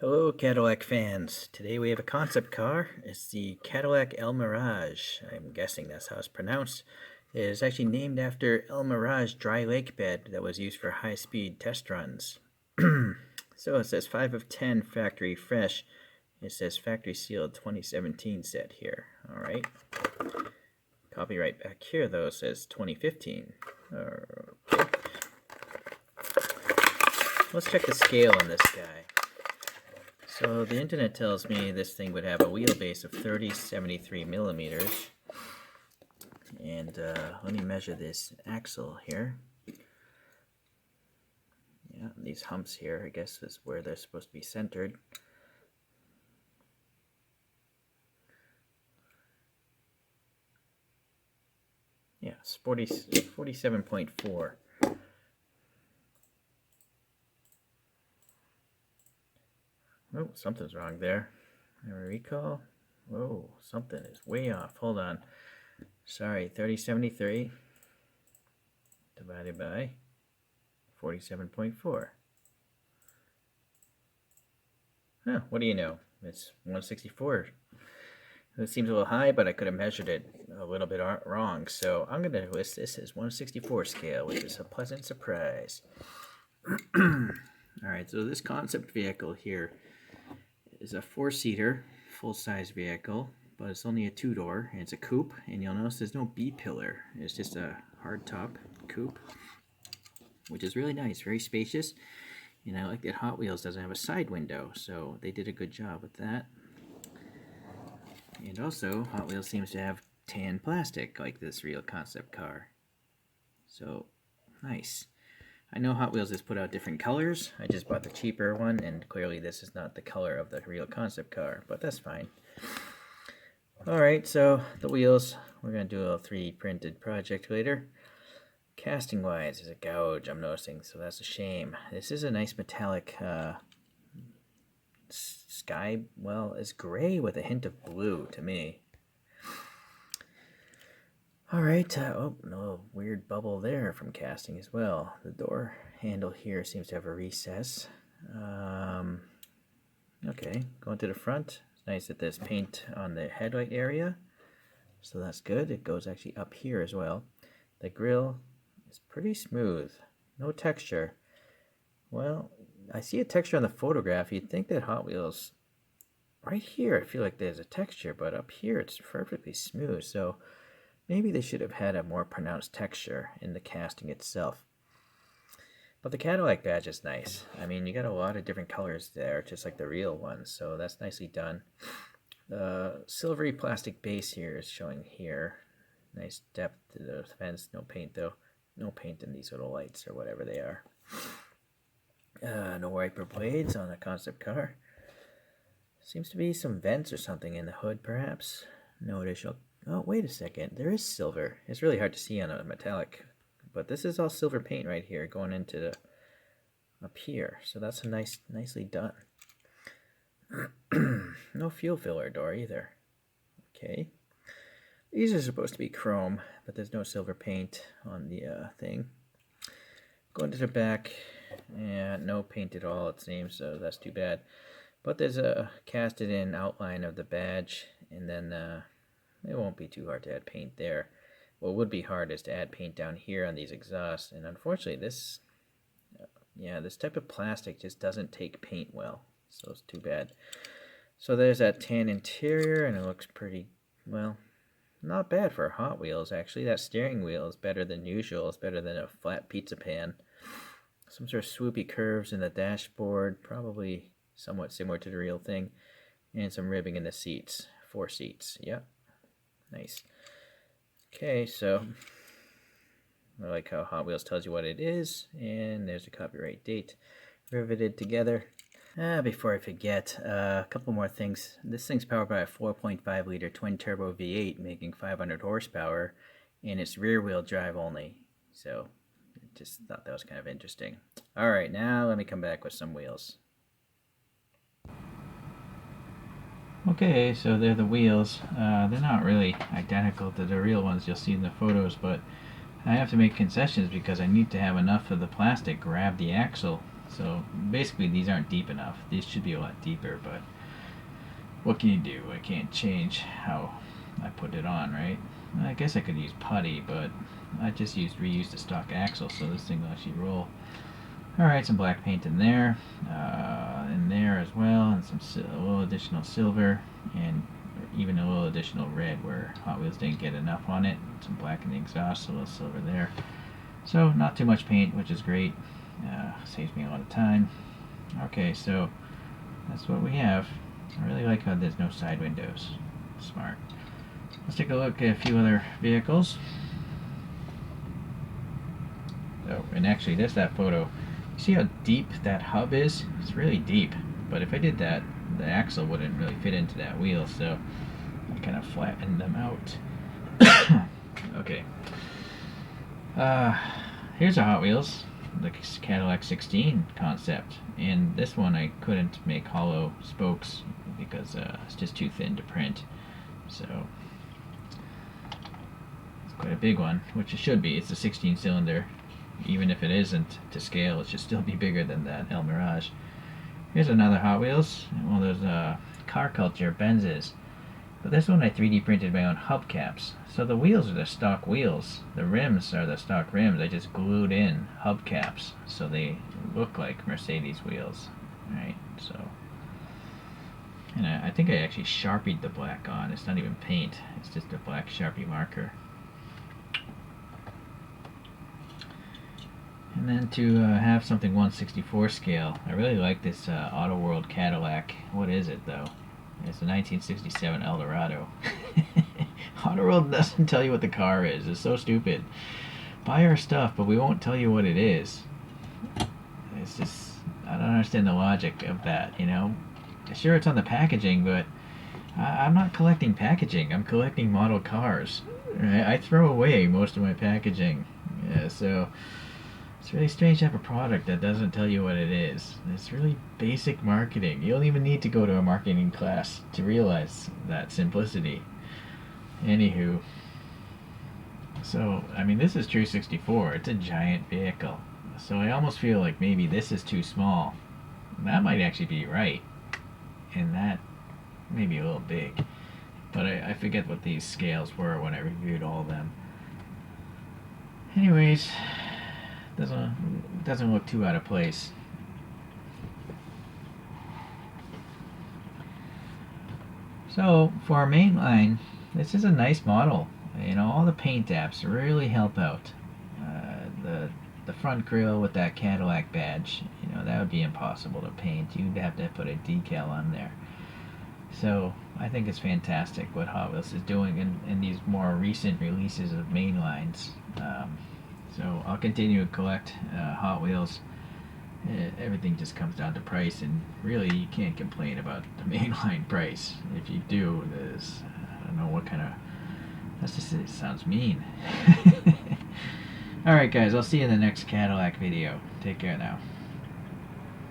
Hello, Cadillac fans. Today we have a concept car. It's the Cadillac Elmiraj. I'm guessing that's how it's pronounced. It is actually named after Elmiraj dry lake bed that was used for high-speed test runs. So it says 5 of 10 factory fresh. It says factory sealed 2017 set here. All right. Copyright back here though says 2015. Okay. Let's check the scale on this guy. So the internet tells me this thing would have a wheelbase of 3073 millimeters. And let me measure this axle here. Yeah, these humps here, I guess, is where they're supposed to be centered. Yeah, it's 47.4. Oh, something's wrong there. I recall. Whoa, something is way off. Hold on. Sorry, 3073 divided by 47.4. Huh, what do you know? It's 164. It seems a little high, but I could have measured it a little bit wrong. So I'm going to list this as 164 scale, which is a pleasant surprise. Alright, so this concept vehicle here is a 4-seater, full-size vehicle, but it's only a 2-door, and it's a coupe, and you'll notice there's no B-pillar. It's just a hardtop coupe, which is really nice, very spacious, and I like that Hot Wheels doesn't have a side window, so they did a good job with that. And also, Hot Wheels seems to have tan plastic, like this real concept car. So, nice. I know Hot Wheels has put out different colors. I just bought the cheaper one, and clearly this is not the color of the real concept car, but that's fine. Alright, so the wheels, we're going to do a 3D printed project later. Casting wise, there's a gouge I'm noticing, so that's a shame. This is a nice metallic sky, well, it's gray with a hint of blue to me. Alright, oh, no weird bubble there from casting as well. The door handle here seems to have a recess. Okay, going to the front. It's nice that there's paint on the headlight area, so that's good. It goes actually up here as well. The grille is pretty smooth, no texture. Well, I see a texture on the photograph. You'd think that Hot Wheels, right here, I feel like there's a texture, but up here it's perfectly smooth, so maybe they should have had a more pronounced texture in the casting itself. But the Cadillac badge is nice. I mean, you got a lot of different colors there, just like the real ones, so that's nicely done. The silvery plastic base here is showing here. Nice depth to the fence. No paint, though. No paint in these little lights or whatever they are. No wiper blades on the concept car. Seems to be some vents or something in the hood, perhaps. No additional... Oh, wait a second. There is silver. It's really hard to see on a metallic, but this is all silver paint right here going into the up here. So that's a nicely done. No fuel filler door either. Okay. These are supposed to be chrome, but there's no silver paint on the thing. Going to the back, and no paint at all it seems, so that's too bad. But there's a casted in outline of the badge, and then it won't be too hard to add paint there. What would be hard is to add paint down here on these exhausts, and unfortunately this type of plastic just doesn't take paint well, so it's too bad. So there's that tan interior, and it looks pretty, well, not bad for Hot Wheels actually. That steering wheel is better than usual. It's better than a flat pizza pan. Some sort of swoopy curves in the dashboard, probably somewhat similar to the real thing, and some ribbing in the seats. 4 seats, yep. Nice. Okay, so I like how Hot Wheels tells you what it is, and there's a copyright date riveted together. Before I forget, a couple more things. This thing's powered by a 4.5 liter twin turbo V8 making 500 horsepower, and it's rear wheel drive only. So I just thought that was kind of interesting. Alright, now let me come back with some wheels. Okay, so they're the wheels. They're not really identical to the real ones you'll see in the photos, but I have to make concessions because I need to have enough of the plastic grab the axle So basically these aren't deep enough. These should be a lot deeper, but what can you do? I can't change how I put it on, right? I guess I could use putty, but I just reused the stock axle, so this thing will actually roll. Alright, some black paint in there as well, and a little additional silver, and even a little additional red where Hot Wheels didn't get enough on it. Some black in the exhaust, a little silver there. So not too much paint, which is great. Saves me a lot of time. Okay, so that's what we have. I really like how there's no side windows. Smart. Let's take a look at a few other vehicles. Oh, and actually there's that photo. You see how deep that hub is? It's really deep. But if I did that, the axle wouldn't really fit into that wheel, so I kind of flattened them out. Okay. Here's a Hot Wheels, the Cadillac 16 concept. And this one I couldn't make hollow spokes because it's just too thin to print. So it's quite a big one, which it should be. It's a 16 cylinder. Even if it isn't to scale, it should still be bigger than that Elmiraj. Here's another Hot Wheels, one of those car culture Benzes. But this one I 3D printed my own hubcaps. So the wheels are the stock wheels. The rims are the stock rims. I just glued in hubcaps so they look like Mercedes wheels. Right, so. And I think I actually Sharpied the black on. It's not even paint. It's just a black Sharpie marker. And then to have something 1/64 scale, I really like this Auto World Cadillac. What is it though? It's a 1967 Eldorado. Auto World doesn't tell you what the car is. It's so stupid. Buy our stuff, but we won't tell you what it is. It's just, I don't understand the logic of that, you know? Sure, it's on the packaging, but I'm not collecting packaging. I'm collecting model cars. Right? I throw away most of my packaging. Yeah, so it's really strange to have a product that doesn't tell you what it is. It's really basic marketing. You don't even need to go to a marketing class to realize that simplicity. Anywho, so, I mean, this is true 64. It's a giant vehicle. So I almost feel like maybe this is too small. That might actually be right. And that may be a little big. But I forget what these scales were when I reviewed all of them. Anyways, doesn't look too out of place. So for our main line, this is a nice model. You know, all the paint apps really help out. The front grille with that Cadillac badge, you know, that would be impossible to paint. You'd have to put a decal on there. So I think it's fantastic what Hot Wheels is doing in these more recent releases of main lines. So I'll continue to collect Hot Wheels. Everything just comes down to price, and really you can't complain about the mainline price. If you do, there's, I don't know what kind of, that's just, it sounds mean. Alright guys, I'll see you in the next Cadillac video. Take care now.